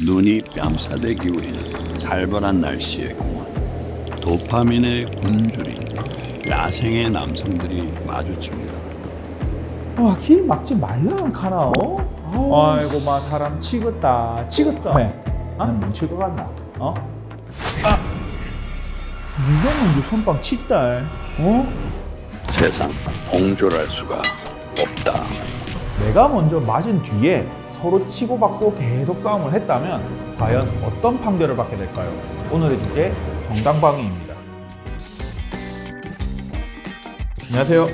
눈이 뺨싸대 기울이는 살벌한 날씨의 공원. 도파민의 굶주린 야생의 남성들이 마주칩니다. 와, 길 막지 말라 카나. 아이고 마 사람 치겠다 치겠어. 왜? 나는 뭉칠 것 같나? 네가 먼저 손빵 쳤다. 세상 공존할 수가 없다. 내가 먼저 맞은 뒤에 서로 치고받고 계속 싸움을 했다면 과연 어떤 판결을 받게 될까요? 오늘의 주제 정당방위입니다. 안녕하세요.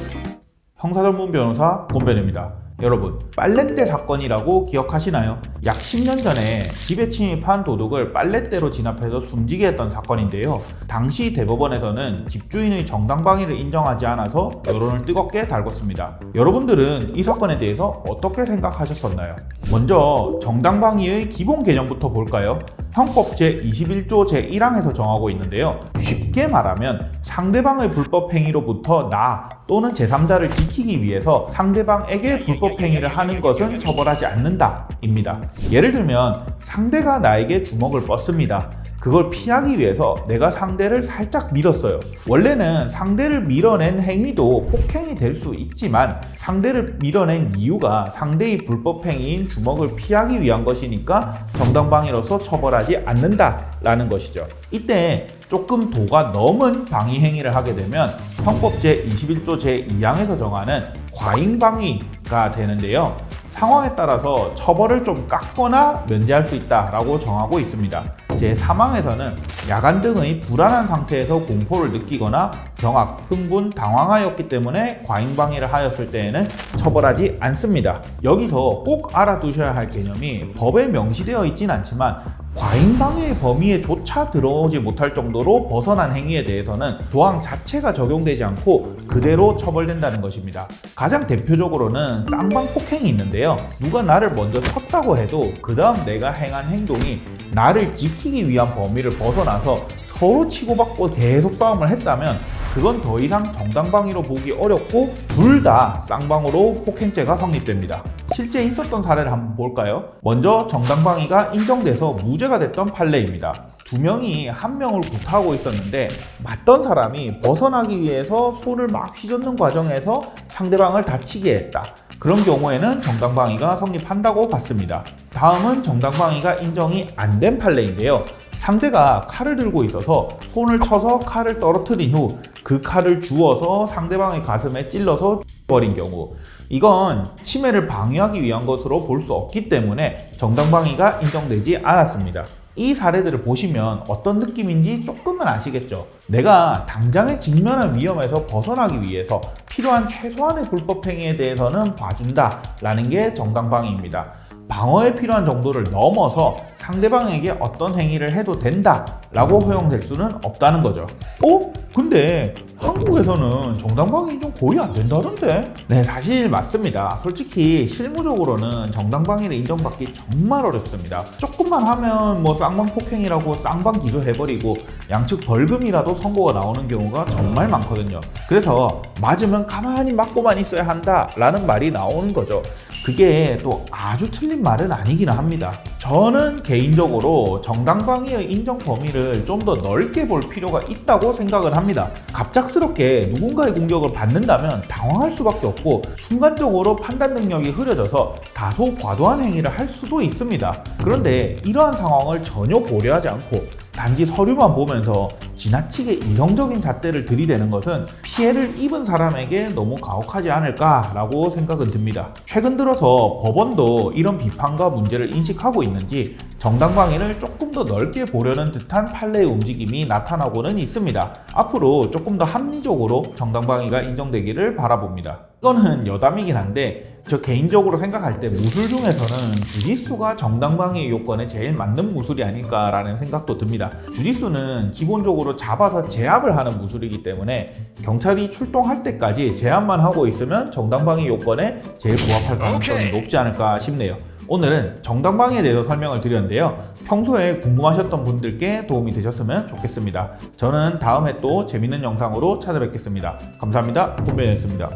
형사전문 변호사 권변입니다. 여러분, 빨랫대 사건이라고 기억하시나요? 약 10년 전에 집에 침입한 도둑을 빨랫대로 진압해서 숨지게 했던 사건인데요. 당시 대법원에서는 집주인의 정당방위를 인정하지 않아서 여론을 뜨겁게 달궜습니다. 여러분들은 이 사건에 대해서 어떻게 생각하셨었나요? 먼저 정당방위의 기본 개념부터 볼까요? 형법 제21조 제1항에서 정하고 있는데요. 쉽게 말하면 상대방의 불법 행위로부터 나 또는 제3자를 지키기 위해서 상대방에게 불법 행위를 하는 것은 처벌하지 않는다 입니다. 예를 들면 상대가 나에게 주먹을 뻗습니다. 그걸 피하기 위해서 내가 상대를 살짝 밀었어요. 원래는 상대를 밀어낸 행위도 폭행이 될 수 있지만 상대를 밀어낸 이유가 상대의 불법 행위인 주먹을 피하기 위한 것이니까 정당방위로서 처벌하지 않는다라는 것이죠. 이때 조금 도가 넘은 방위 행위를 하게 되면 형법 제21조 제2항에서 정하는 과잉방위가 되는데요. 상황에 따라서 처벌을 좀 깎거나 면제할 수 있다라고 정하고 있습니다. 제3항에서는 야간 등의 불안한 상태에서 공포를 느끼거나 경악, 흥분, 당황하였기 때문에 과잉방위를 하였을 때에는 처벌하지 않습니다. 여기서 꼭 알아두셔야 할 개념이 법에 명시되어 있진 않지만 과잉방위의 범위에조차 들어오지 못할 정도로 벗어난 행위에 대해서는 조항 자체가 적용되지 않고 그대로 처벌된다는 것입니다. 가장 대표적으로는 쌍방폭행이 있는데요. 누가 나를 먼저 쳤다고 해도 그 다음 내가 행한 행동이 나를 지키기 위한 범위를 벗어나서 서로 치고받고 계속 싸움을 했다면 그건 더 이상 정당방위로 보기 어렵고 둘 다 쌍방으로 폭행죄가 성립됩니다. 실제 있었던 사례를 한번 볼까요? 먼저 정당방위가 인정돼서 무죄가 됐던 판례입니다. 두 명이 한 명을 구타하고 있었는데 맞던 사람이 벗어나기 위해서 손을 막 휘젓는 과정에서 상대방을 다치게 했다. 그런 경우에는 정당방위가 성립한다고 봤습니다. 다음은 정당방위가 인정이 안 된 판례인데요. 상대가 칼을 들고 있어서 손을 쳐서 칼을 떨어뜨린 후 그 칼을 주워서 상대방의 가슴에 찔러서 버린 경우, 이건 침해를 방해하기 위한 것으로 볼 수 없기 때문에 정당방위가 인정되지 않았습니다. 이 사례들을 보시면 어떤 느낌인지 조금은 아시겠죠? 내가 당장에 직면한 위험에서 벗어나기 위해서 필요한 최소한의 불법 행위에 대해서는 봐준다 라는 게 정당방위입니다. 방어에 필요한 정도를 넘어서 상대방에게 어떤 행위를 해도 된다 라고 허용될 수는 없다는 거죠. 근데 한국에서는 정당방위 인정 거의 안 된다던데? 네, 사실 맞습니다. 솔직히 실무적으로는 정당방위를 인정받기 정말 어렵습니다. 조금만 하면 뭐 쌍방폭행이라고 쌍방 기소해버리고 양측 벌금이라도 선고가 나오는 경우가 정말 많거든요. 그래서 맞으면 가만히 맞고만 있어야 한다 라는 말이 나오는 거죠. 그게 또 아주 틀린 말은 아니긴 합니다. 저는 개인적으로 정당방위의 인정 범위를 좀 더 넓게 볼 필요가 있다고 생각을 합니다. 갑작스럽게 누군가의 공격을 받는다면 당황할 수밖에 없고 순간적으로 판단 능력이 흐려져서 다소 과도한 행위를 할 수도 있습니다. 그런데 이러한 상황을 전혀 고려하지 않고 단지 서류만 보면서 지나치게 이성적인 잣대를 들이대는 것은 피해를 입은 사람에게 너무 가혹하지 않을까라고 생각은 듭니다. 최근 들어서 법원도 이런 비판과 문제를 인식하고 있는지 정당방위를 조금 더 넓게 보려는 듯한 판례의 움직임이 나타나고는 있습니다. 앞으로 조금 더 합리적으로 정당방위가 인정되기를 바라봅니다. 이거는 여담이긴 한데 저 개인적으로 생각할 때 무술 중에서는 주짓수가 정당방위 요건에 제일 맞는 무술이 아닐까라는 생각도 듭니다. 주짓수는 기본적으로 잡아서 제압을 하는 무술이기 때문에 경찰이 출동할 때까지 제압만 하고 있으면 정당방위 요건에 제일 부합할 가능성이 높지 않을까 싶네요. 오늘은 정당방위에 대해서 설명을 드렸는데요. 평소에 궁금하셨던 분들께 도움이 되셨으면 좋겠습니다. 저는 다음에 또 재밌는 영상으로 찾아뵙겠습니다. 감사합니다. 권변이었습니다.